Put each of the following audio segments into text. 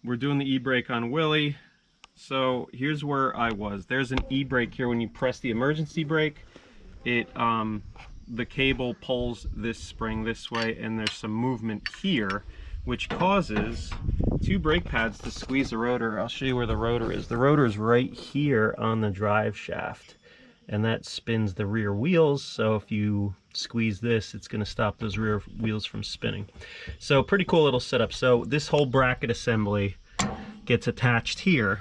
We're doing the e-brake on Willie. So here's where I was. There's an e-brake here. When you press the emergency brake, it the cable pulls this spring this way, and there's some movement here, which causes two brake pads to squeeze the rotor. I'll show you where the rotor is. The rotor is right here on the drive shaft, and that spins the rear wheels. So if you squeeze this, it's going to stop those rear wheels from spinning. So pretty cool little setup. So this whole bracket assembly gets attached here.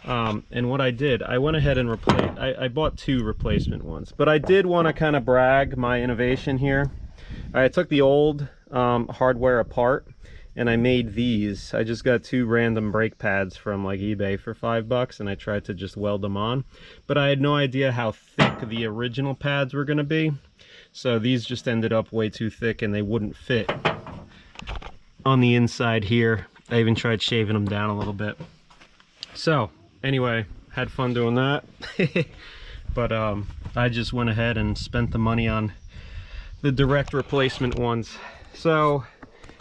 And what I did, I went ahead and replaced, I bought two replacement ones, but I did want to kind of brag my innovation here. I took the old hardware apart and I made these. I just got two random brake pads from like eBay for $5, and I tried to just weld them on, but I had no idea how thick the original pads were going to be. So these just ended up way too thick and they wouldn't fit on the inside here. I even tried shaving them down a little bit. So anyway, had fun doing that. But I just went ahead and spent the money on the direct replacement ones. So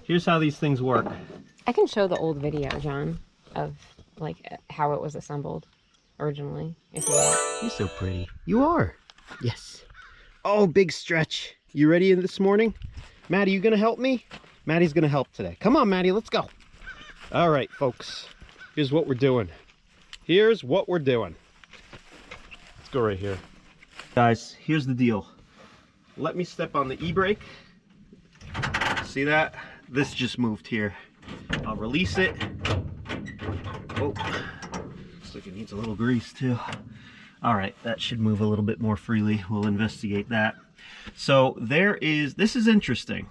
here's how these things work. I can show the old video, John, of like how it was assembled originally, if you want. You're so pretty. You are. Yes. Oh, big stretch. You ready this morning? Maddie, you gonna help me? Maddie's gonna help today. Come on, Maddie, let's go. All right, folks. Here's what we're doing. Here's what we're doing. Let's go right here. Guys, here's the deal. Let me step on the e-brake. See that? This just moved here. I'll release it. Oh, looks like it needs a little grease too. All right, that should move a little bit more freely. We'll investigate that. So there is, this is interesting.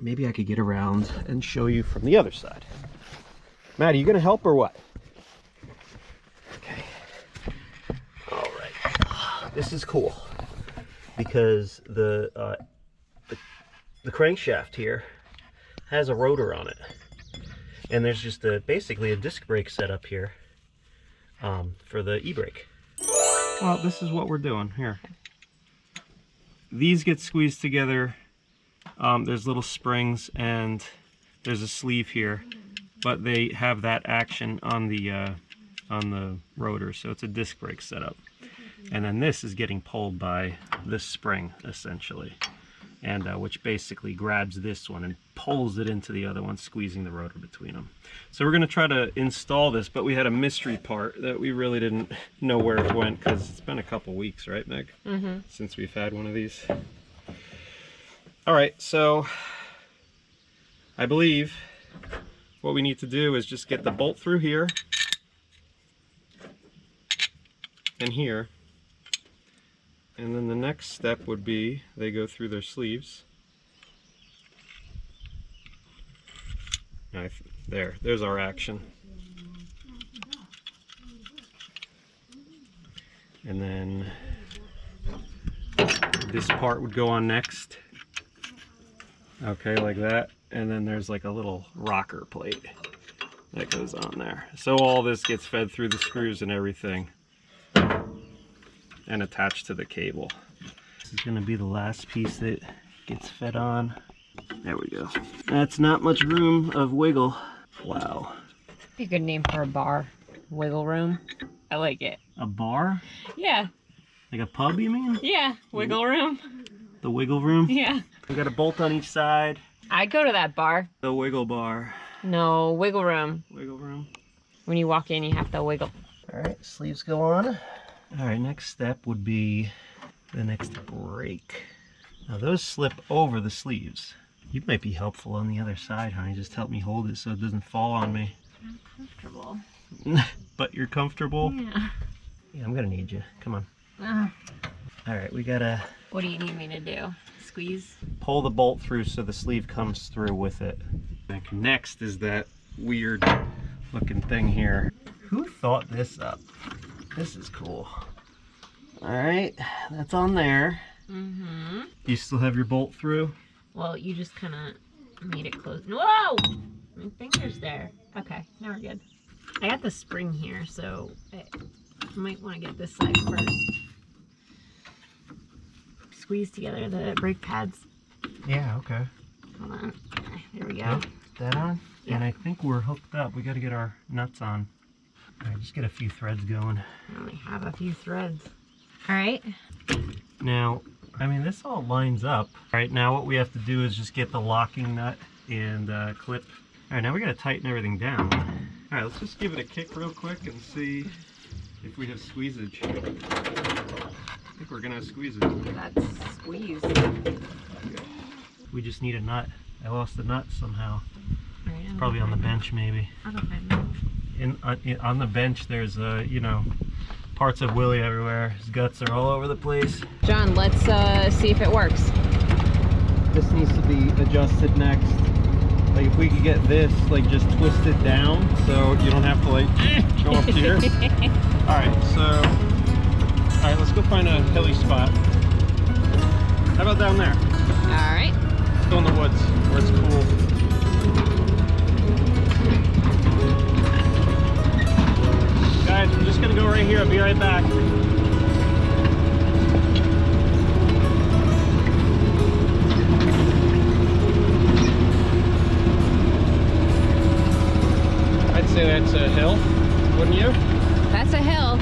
Maybe I could get around and show you from the other side. Maddie, you gonna help or what? Okay. All right. This is cool because the crankshaft here has a rotor on it, and there's just basically a disc brake setup here for the e-brake. Well, this is what we're doing here. These get squeezed together. There's little springs and there's a sleeve here, but they have that action on the rotor, so it's a disc brake setup. And then this is getting pulled by this spring essentially, and which basically grabs this one and pulls it into the other one, squeezing the rotor between them. So we're going to try to install this, but we had a mystery part that we really didn't know where it went, because it's been a couple weeks, right, Meg? Mm-hmm. Since we've had one of these. All right, so I believe what we need to do is just get the bolt through here and here, and then the next step would be they go through their sleeves. There's our action. And then this part would go on next. Okay, like that. And then there's like a little rocker plate that goes on there. So all this gets fed through the screws and everything and attached to the cable. This is going to be the last piece that gets fed on. There we go. That's not much room of wiggle. Wow. Be a good name for a bar. Wiggle room. I like it. A bar? Yeah. Like a pub, you mean? Yeah, wiggle room. The wiggle room? Yeah. We got a bolt on each side. I'd go to that bar. The wiggle bar. No, wiggle room. Wiggle room. When you walk in, you have to wiggle. All right, sleeves go on. All right, next step would be the next brake. Now those slip over the sleeves. You might be helpful on the other side, honey. Just help me hold it so it doesn't fall on me. I'm comfortable. But you're comfortable? Yeah. Yeah, I'm gonna need you. Come on. All right, we gotta... What do you need me to do? Squeeze? Pull the bolt through so the sleeve comes through with it. Next is that weird looking thing here. Who thought this up? This is cool. All right, that's on there. Mm-hmm. You still have your bolt through? Well, you just kind of made it close. Whoa! My finger's there. Okay, now we're good. I got the spring here, so I might want to get this side first. Squeeze together the brake pads. Yeah, okay. Hold on. There we go. that on. And I think we're hooked up. We got to get our nuts on. All right, just get a few threads going. I only have a few threads. All right. Now, I mean, this all lines up. All right, now what we have to do is just get the locking nut and clip. All right, now we got to tighten everything down. All right, let's just give it a kick real quick and see if we have squeezage. I think we're gonna squeeze it. That's squeeze. We just need a nut. I lost the nut somehow. Right, It's probably on the bench, maybe. I'll go find it. On the bench, there's you know, parts of Willie everywhere. His guts are all over the place. John, let's see if it works. This needs to be adjusted next. Like if we could get this, like just twist it down so you don't have to like go up here. All right, so, all right, let's go find a hilly spot. How about down there? All right. Let's go in the woods where it's cool. Guys, I'm just gonna go right here. I'll be right back. I'd say that's a hill, wouldn't you? That's a hill.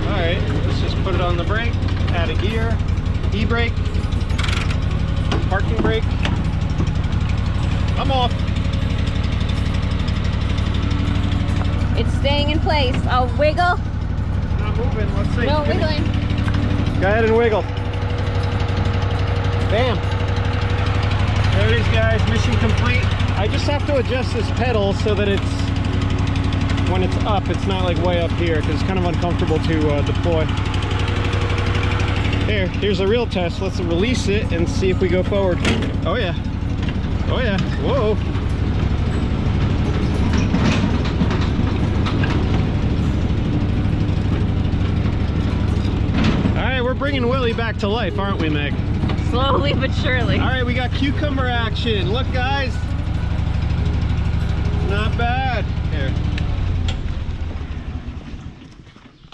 All right, let's just put it on the brake, add a gear, e-brake, parking brake. I'm off. It's staying in place. I'll wiggle. Not moving, let's see. No wiggling. Go ahead and wiggle. Bam. There it is, guys, mission complete. I just have to adjust this pedal so that it's, when it's up, it's not like way up here because it's kind of uncomfortable to deploy. Here's a real test. Let's release it and see if we go forward. Oh yeah. Oh yeah. Whoa. All right, we're bringing Willie back to life, aren't we, Meg? Slowly but surely. All right, we got cucumber action. Look, guys. Not bad. Here.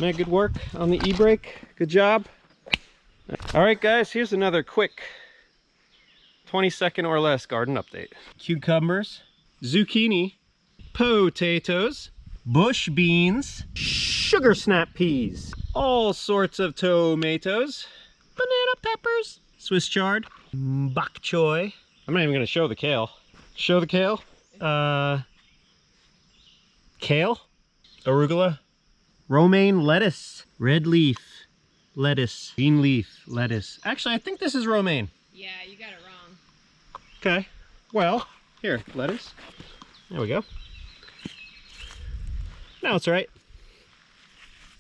Meg, good work on the e-brake. Good job. All right, guys, here's another quick 20-second or less garden update. Cucumbers, zucchini, potatoes, bush beans, sugar snap peas, all sorts of tomatoes, banana peppers, Swiss chard, bok choy. I'm not even gonna show the kale. Show the kale. Kale, arugula, romaine lettuce, red leaf lettuce, green leaf lettuce. Actually, I think this is romaine. Yeah, you got it wrong. Okay, well, here, lettuce. There we go. Now it's right.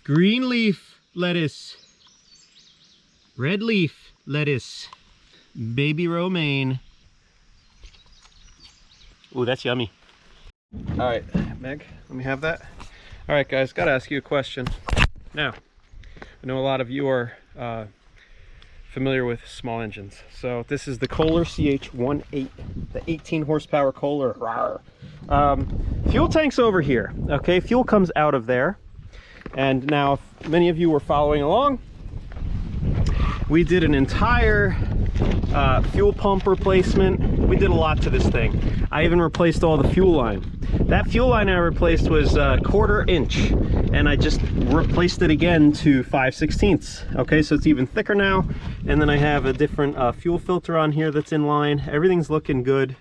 Green leaf lettuce, red leaf lettuce, baby romaine. Ooh, that's yummy. All right, Meg, let me have that. All right, guys, gotta ask you a question. Now, I know a lot of you are familiar with small engines. So this is the Kohler CH-18, the 18 horsepower Kohler. Fuel tank's over here, okay? Fuel comes out of there. And now, if many of you were following along, we did an entire fuel pump replacement. We did a lot to this thing. I even replaced all the fuel line. That fuel line I replaced was 1/4 inch, and I just replaced it again to 5/16. Okay, so it's even thicker now. And then I have a different fuel filter on here that's in line. Everything's looking good.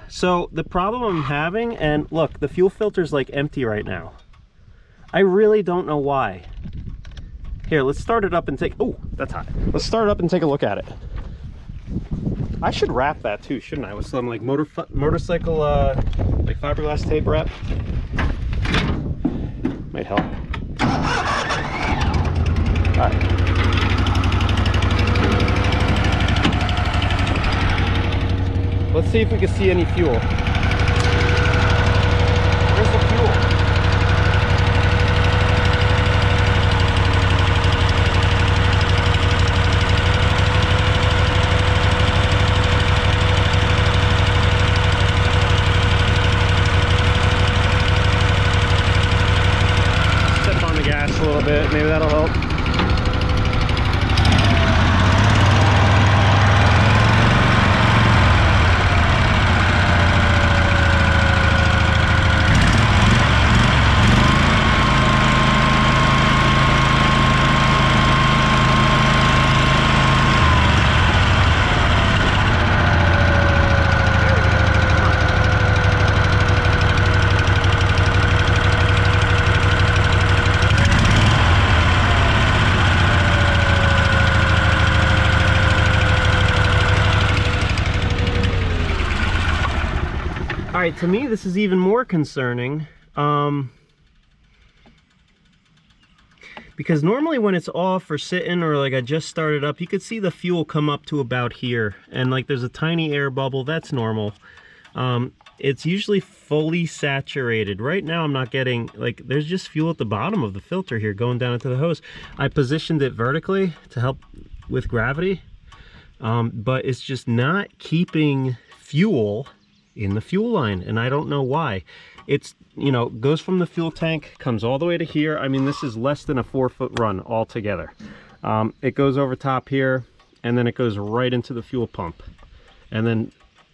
So the problem I'm having, and look, the fuel filter's like empty right now. I really don't know why. Here, let's start it up and take, oh, that's hot. Let's start it up and take a look at it. I should wrap that too, shouldn't I? With some like motorcycle, like fiberglass tape wrap. Might help. All right. Let's see if we can see any fuel. Where's the fuel? A little bit, maybe that'll help. All right, to me, this is even more concerning. Because normally when it's off or sitting or like I just started up, you could see the fuel come up to about here. And like there's a tiny air bubble, that's normal. It's usually fully saturated. Right now I'm not getting, like there's just fuel at the bottom of the filter here going down into the hose. I positioned it vertically to help with gravity, but it's just not keeping fuel in the fuel line, and I don't know why. It's, you know, goes from the fuel tank, comes all the way to here. I mean, this is less than a 4-foot run altogether. It goes over top here, and then it goes right into the fuel pump, and then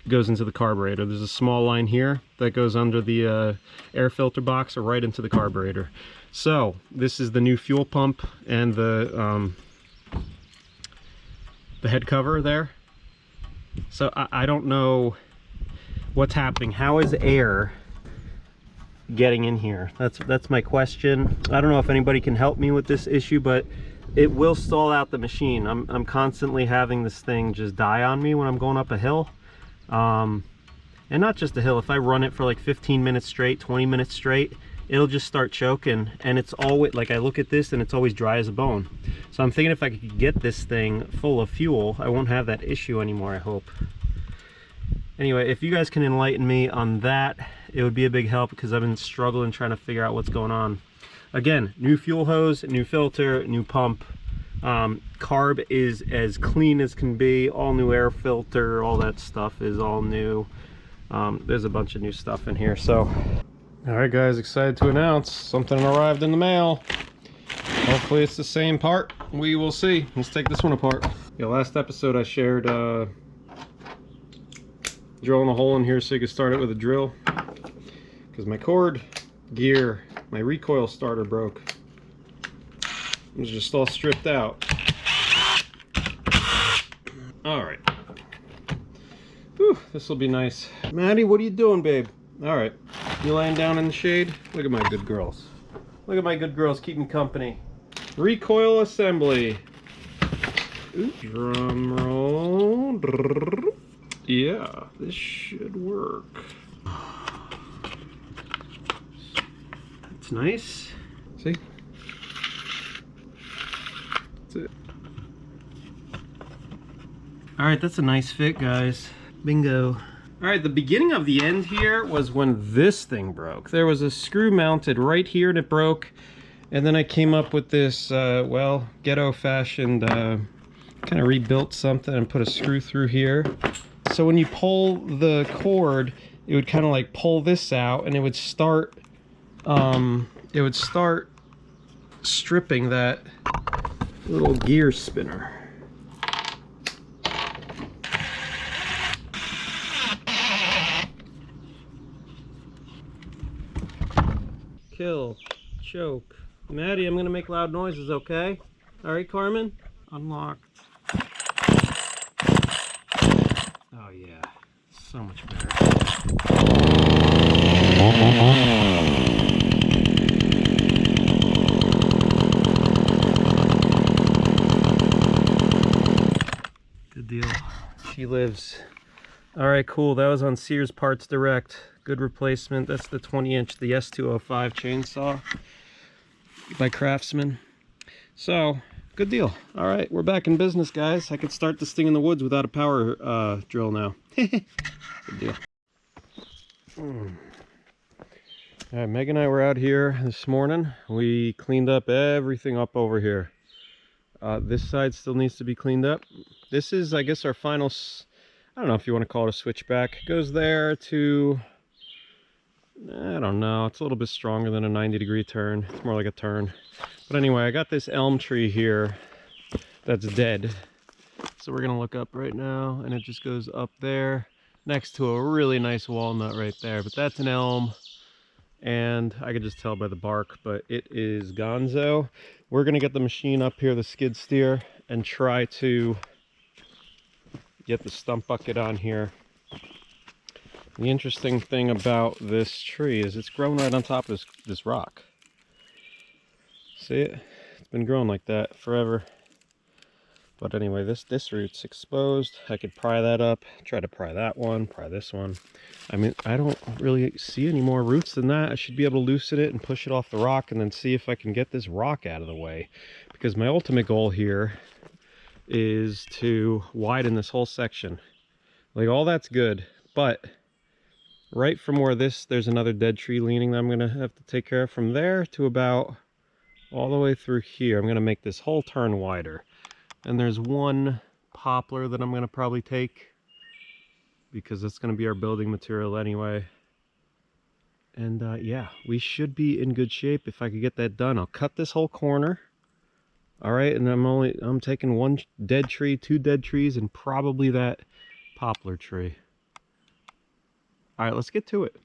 goes into the carburetor. There's a small line here that goes under the air filter box or right into the carburetor. So this is the new fuel pump and the head cover there. So I don't know what's happening. How is air getting in here? That's my question. I don't know if anybody can help me with this issue, but it will stall out the machine. I'm constantly having this thing just die on me when I'm going up a hill. And not just a hill. If I run it for like 15 minutes straight, 20 minutes straight, it'll just start choking, and it's always like, I look at this and it's always dry as a bone. So I'm thinking if I could get this thing full of fuel, I won't have that issue anymore, I hope. Anyway, if you guys can enlighten me on that, it would be a big help, because I've been struggling trying to figure out what's going on. Again, new fuel hose, new filter, new pump. Carb is as clean as can be, all new air filter, all that stuff is all new. There's a bunch of new stuff in here. So all right guys, excited to announce something arrived in the mail. Hopefully it's the same part, we will see. Let's take this one apart. Yeah, last episode I shared drilling a hole in here so you could start it with a drill, because my cord gear, my recoil starter broke. It was just all stripped out. All right. Whew, this will be nice. Maddie, what are you doing, babe? All right. You laying down in the shade? Look at my good girls. Look at my good girls keeping company. Recoil assembly. Ooh, drum roll. Yeah, this should work. That's nice. See? That's it. All right, that's a nice fit, guys. Bingo. All right, the beginning of the end here was when this thing broke. There was a screw mounted right here and it broke. And then I came up with this, well, ghetto-fashioned, kind of rebuilt something and put a screw through here. So when you pull the cord, it would kind of like pull this out, and it would start stripping that little gear spinner. Kill, choke. Maddie, I'm gonna make loud noises, okay? All right, Carmen? Unlocked. Oh yeah, so much better. Good deal. She lives. All right, cool. That was on Sears Parts Direct. Good replacement. That's the 20-inch, the S205 chainsaw by Craftsman. So, good deal. All right, we're back in business, guys. I could start this thing in the woods without a power drill now. Good deal. All right, Meg and I were out here this morning. We cleaned up everything up over here. This side still needs to be cleaned up. This is, I guess, our final, I don't know if you want to call it a switchback. It goes there to, I don't know, it's a little bit stronger than a 90-degree turn. It's more like a turn. But anyway, I got this elm tree here that's dead. So we're gonna look up right now, and it just goes up there next to a really nice walnut right there. But that's an elm, and I could just tell by the bark, but it is gonzo. We're gonna get the machine up here, the skid steer, and try to get the stump bucket on here. The interesting thing about this tree is it's grown right on top of this rock. See it? It's been growing like that forever. But anyway, this root's exposed. I could pry that up, try to pry that one, pry this one. I mean, I don't really see any more roots than that. I should be able to loosen it and push it off the rock and then see if I can get this rock out of the way. Because my ultimate goal here is to widen this whole section. Like, all that's good, but right from where there's another dead tree leaning that I'm gonna have to take care of, from there to about all the way through here. I'm gonna make this whole turn wider. And there's one poplar that I'm gonna probably take, because that's gonna be our building material anyway. And yeah, we should be in good shape if I could get that done. I'll cut this whole corner. All right, and I'm taking one dead tree, 2 dead trees, and probably that poplar tree. All right, let's get to it.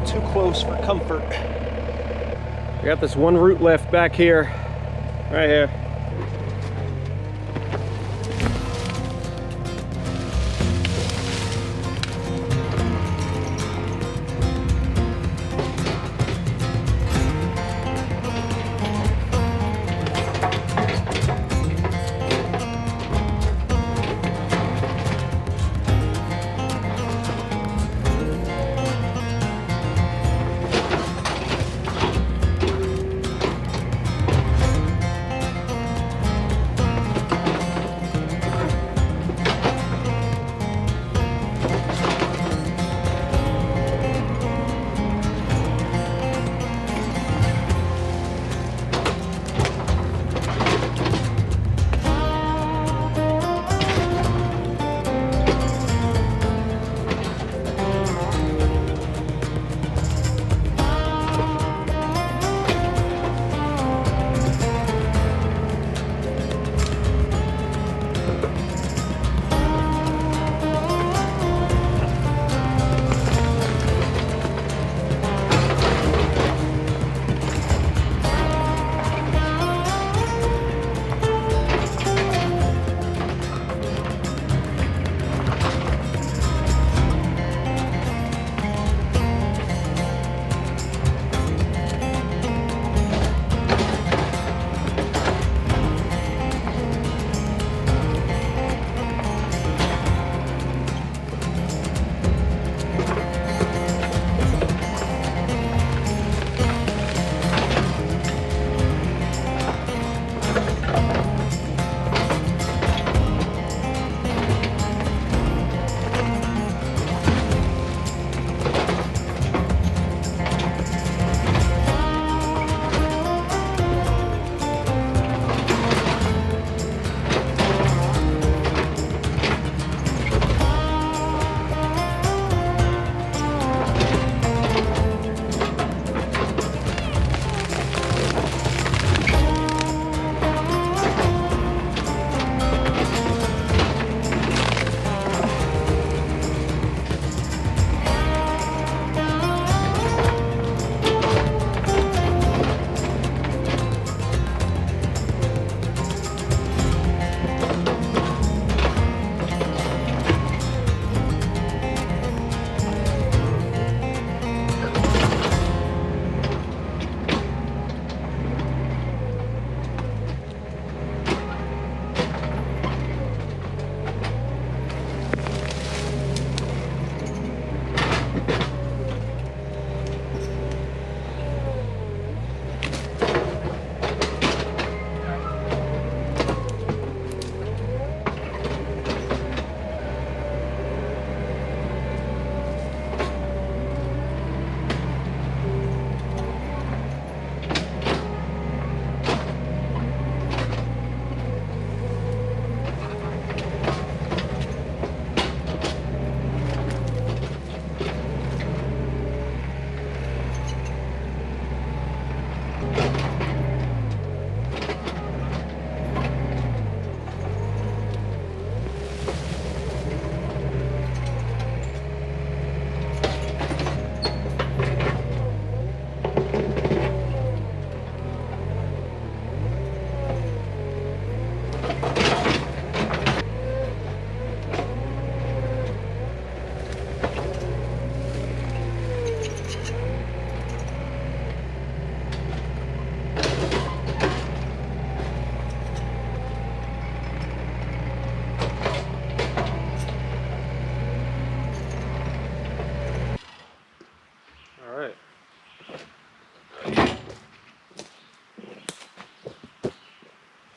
Too close for comfort. I got this one root left back here, right here.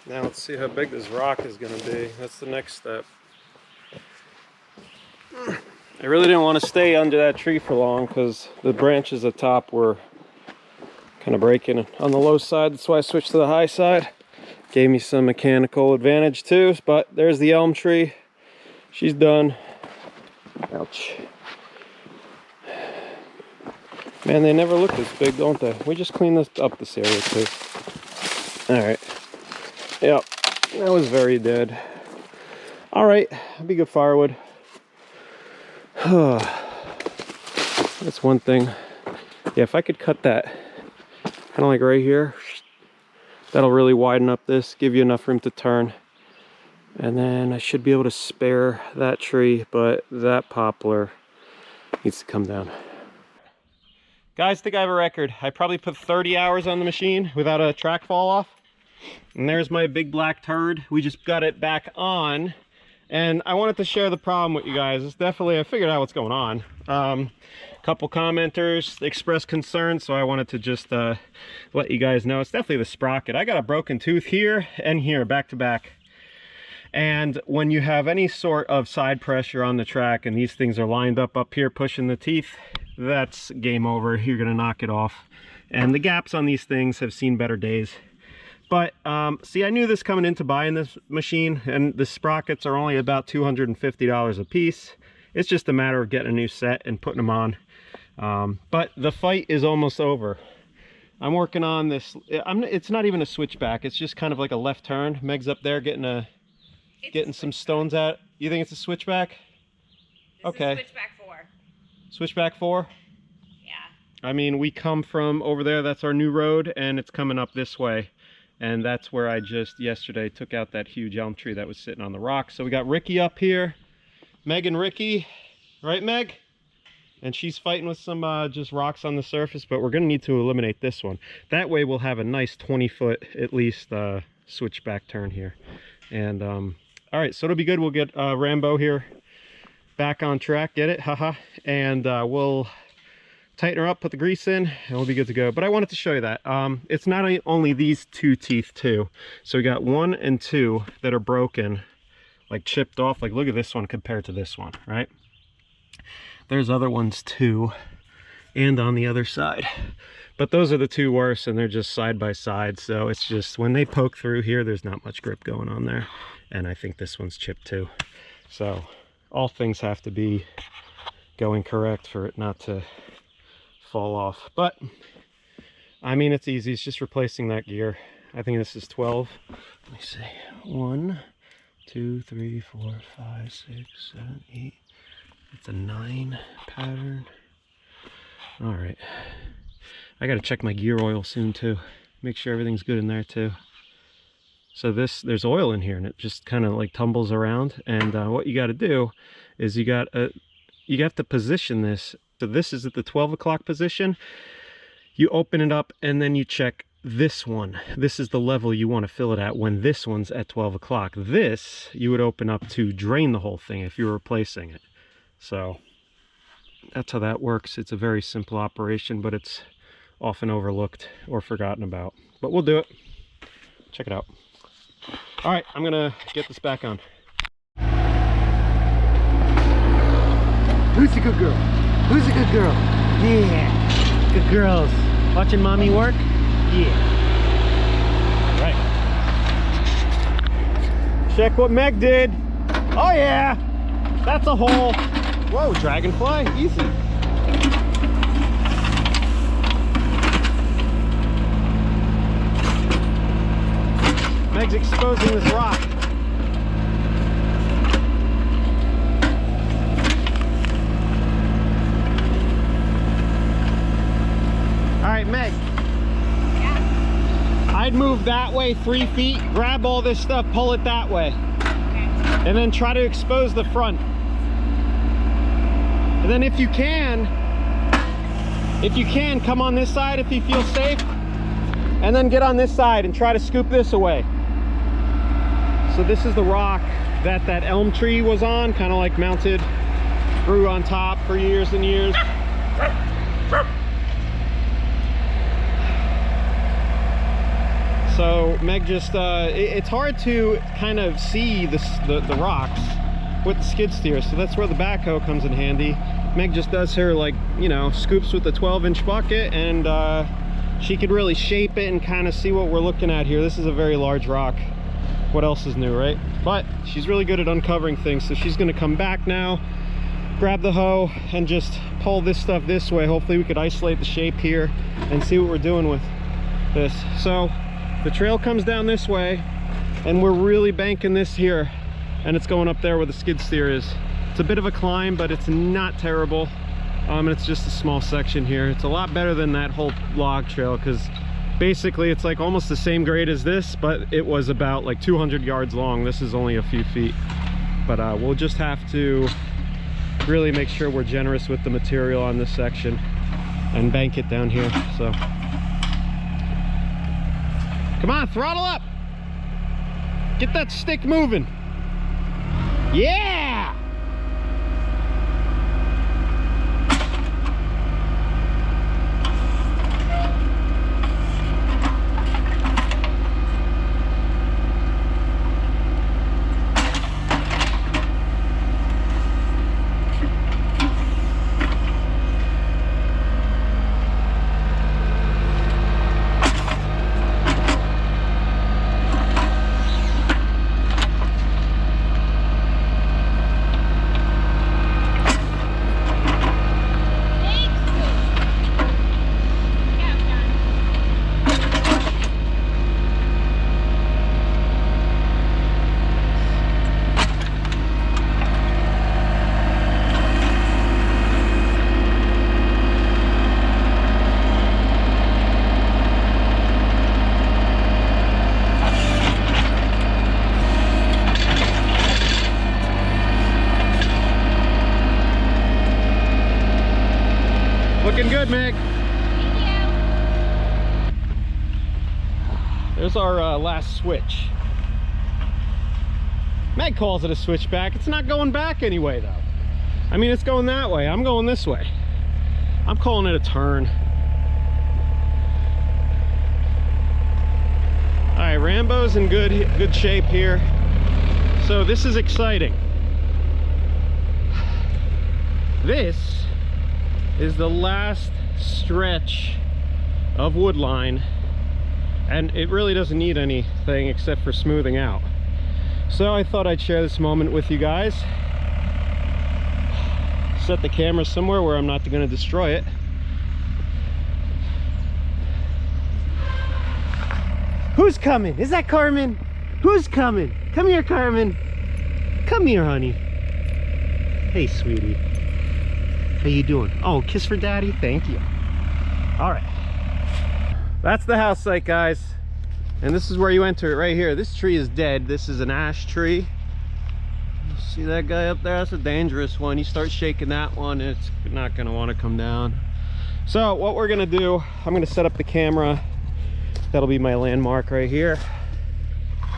Now let's see how big this rock is going to be. That's the next step. I really didn't want to stay under that tree for long because the branches at top were kind of breaking on the low side. That's why I switched to the high side. Gave me some mechanical advantage too, but there's the elm tree. She's done. Ouch. Man, they never look this big, don't they? We just cleaned this up this area too. Alright. Yep, that was very dead. Alright, that'd be good firewood. That's one thing. Yeah, if I could cut that kind of like right here, that'll really widen up this, give you enough room to turn. And then I should be able to spare that tree, but that poplar needs to come down. Guys, I think I have a record. I probably put 30 hours on the machine without a track fall off. And there's my big black turd. We just got it back on. And I wanted to share the problem with you guys. It's definitely, I figured out what's going on. A couple commenters expressed concern, so I wanted to just let you guys know. It's definitely the sprocket. I got a broken tooth here and here, back to back. And when you have any sort of side pressure on the track and these things are lined up here pushing the teeth, that's game over. You're gonna knock it off. And the gaps on these things have seen better days. But see, I knew this coming into buying this machine, and the sprockets are only about $250 a piece. It's just a matter of getting a new set and putting them on. But the fight is almost over. I'm working on this. It's not even a switchback. It's just kind of like a left turn. Meg's up there getting some stones out. You think it's a switchback? This okay. is switchback 4. Switchback 4? Yeah. I mean, we come from over there. That's our new road, and it's coming up this way. And that's where I just yesterday took out that huge elm tree that was sitting on the rock. So we got Ricky up here, Meg and Ricky, right Meg? And she's fighting with some just rocks on the surface, but we're gonna need to eliminate this one. That way we'll have a nice 20-foot at least switchback turn here. And all right, so it'll be good. We'll get Rambo here back on track, get it, haha. And we'll tighten her up, put the grease in, and we'll be good to go. But I wanted to show you that. It's not only these two teeth too. So we got 1 and 2 that are broken, like chipped off. Like look at this one compared to this one, right? There's other ones too, and on the other side. But those are the two worst, and they're just side by side. So it's just, when they poke through here, there's not much grip going on there. And I think this one's chipped too. So all things have to be going correct for it not to fall off. But I mean, it's easy. It's just replacing that gear. I think this is 12. Let me see. 1, 2, 3, 4, 5, 6, 7, 8. It's a 9 pattern. All right. I got to check my gear oil soon too. Make sure everything's good in there too. So there's oil in here, and it just kind of like tumbles around. And what you got to do is you have to position this. So this is at the 12 o'clock position. You open it up and then you check this one. This is the level you want to fill it at when this one's at 12 o'clock. This you would open up to drain the whole thing if you were replacing it. So that's how that works. It's a very simple operation, but it's often overlooked or forgotten about. But we'll do it. Check it out. All right, I'm gonna get this back on. Who's a good girl? Who's a good girl? Yeah, good girls. Watching mommy work? Yeah. All right. Check what Meg did. Oh yeah, that's a hole. Whoa, dragonfly, easy. Meg's exposing this rock. All right, Meg. Yeah. I'd move that way 3 feet, grab all this stuff, pull it that way. Okay. And then try to expose the front. And then if you can, come on this side if you feel safe. And then get on this side and try to scoop this away. So this is the rock that elm tree was on, kind of like mounted, grew on top for years and years. So Meg just, it's hard to kind of see the rocks with the skid steer, so that's where the backhoe comes in handy. Meg just does her, like, you know, scoops with the 12-inch bucket, and she could really shape it and kind of see what we're looking at here. This is a very large rock. What else is new, right? But she's really good at uncovering things, so she's going to come back now, grab the hoe, and just pull this stuff this way. Hopefully we could isolate the shape here and see what we're doing with this. So the trail comes down this way, and we're really banking this here, and it's going up there where the skid steer is. It's a bit of a climb, but it's not terrible. And it's just a small section here. It's a lot better than that whole log trail, because basically it's like almost the same grade as this, but it was about like 200 yards long. This is only a few feet. But we'll just have to really make sure we're generous with the material on this section and bank it down here. So come on, throttle up, get that stick moving. Yeah. Looking good, Meg. Thank you. There's our last switch. Meg calls it a switchback. It's not going back anyway, though. I mean, it's going that way. I'm going this way. I'm calling it a turn. All right, Rambo's in good shape here. So this is exciting. This is the last stretch of wood line, and it really doesn't need anything except for smoothing out. So I thought I'd share this moment with you guys. Set the camera somewhere where I'm not going to destroy it. Who's coming? Is that Carmen? Who's coming? Come here, Carmen. Come here, honey. Hey, sweetie. How you doing? Oh, kiss for daddy. Thank you. All right, that's the house site, guys, and this is where you enter it right here. This tree is dead. This is an ash tree. See that guy up there? That's a dangerous one. You start shaking that one, it's not going to want to come down. So what we're going to do, I'm going to set up the camera. That'll be my landmark right here,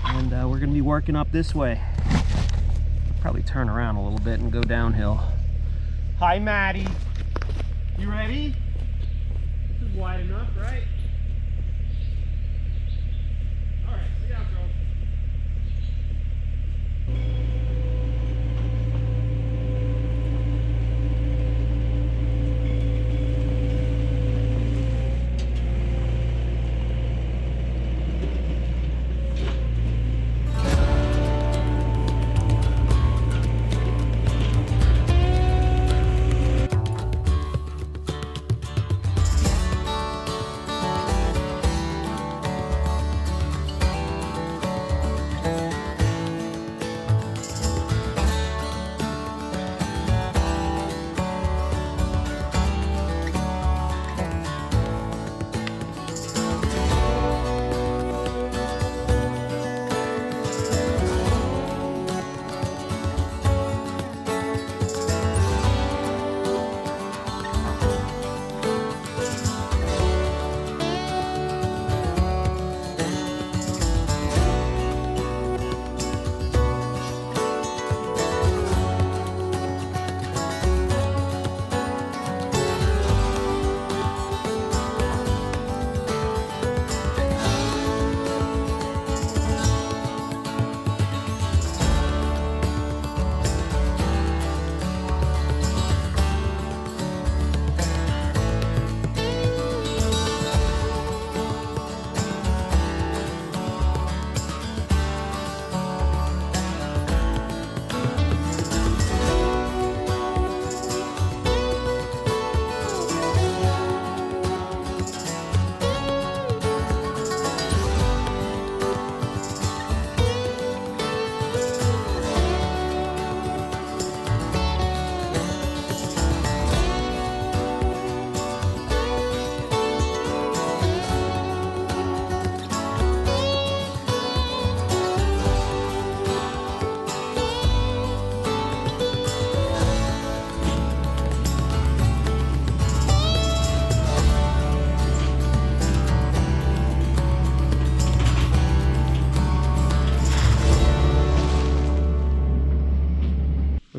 and we're going to be working up this way. Probably turn around a little bit and go downhill. Hi, Maddie. You ready? This is wide enough, right? All right, look out, girl.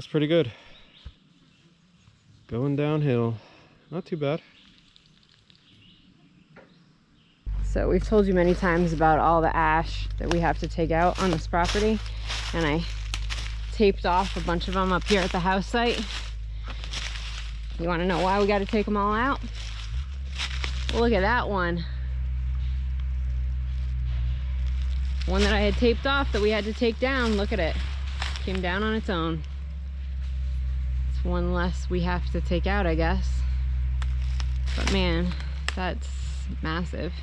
pretty good. Going downhill. Not too bad. So we've told you many times about all the ash that we have to take out on this property, and I taped off a bunch of them up here at the house site. You want to know why we got to take them all out? Well, look at that one. One that I had taped off that we had to take down. Look at it. Came down on its own. It's one less we have to take out, I guess. But man, that's massive.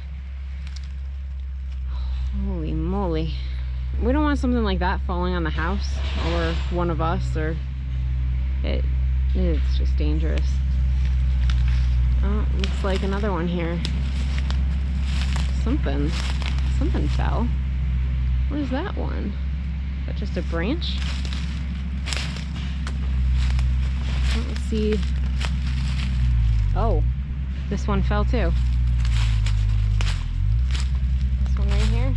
Holy moly. We don't want something like that falling on the house or one of us, or it's just dangerous. Oh, looks like another one here. Something fell. What is that one? Is that just a branch? Let's see. Oh, this one fell too. This one right here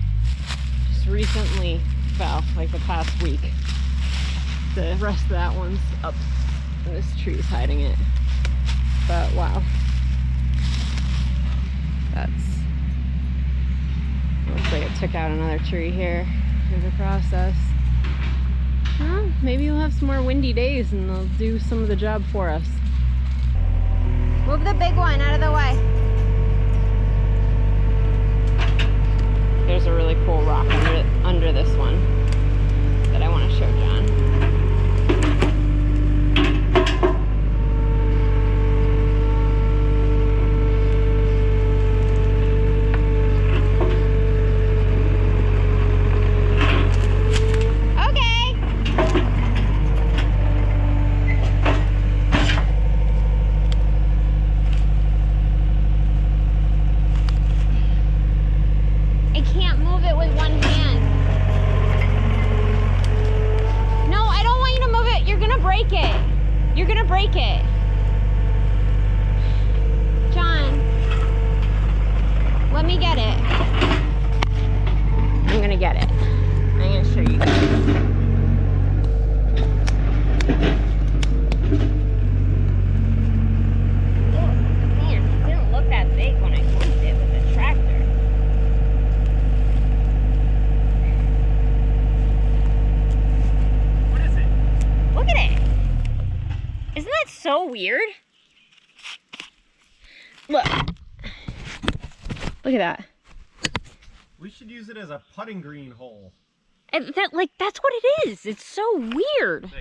just recently fell, like the past week. The rest of that one's up, and this tree's hiding it. But wow, looks like it took out another tree here in the process. Well, maybe we'll have some more windy days and they'll do some of the job for us. Move the big one out of the way. There's a really cool rock under this one that I want to show John. Weird. Look at that. We should use it as a putting green hole. And that's what it is. It's so weird.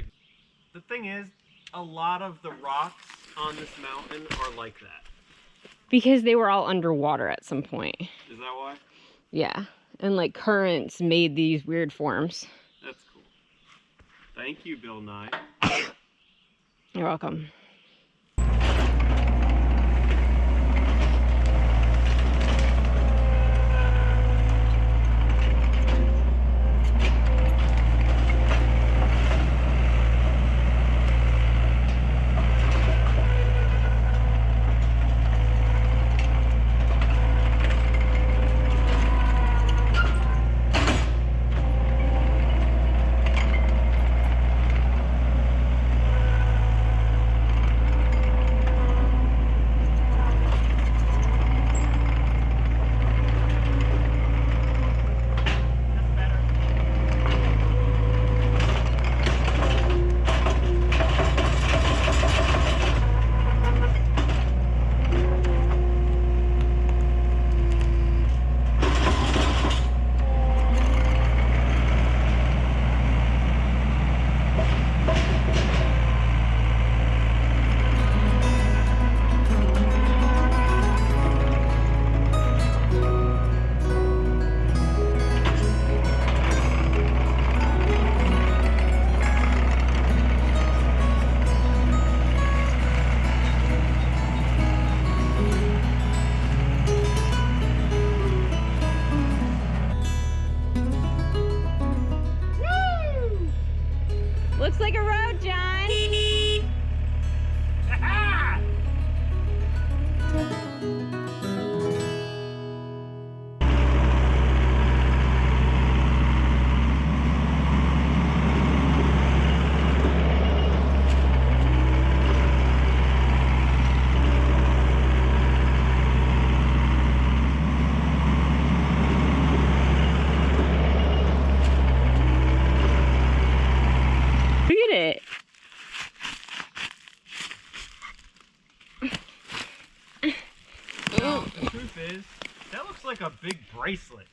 The thing is, a lot of the rocks on this mountain are like that. Because they were all underwater at some point. Is that why? Yeah. And like currents made these weird forms. That's cool. Thank you, Bill Nye. You're welcome. is, that looks like a big bracelet.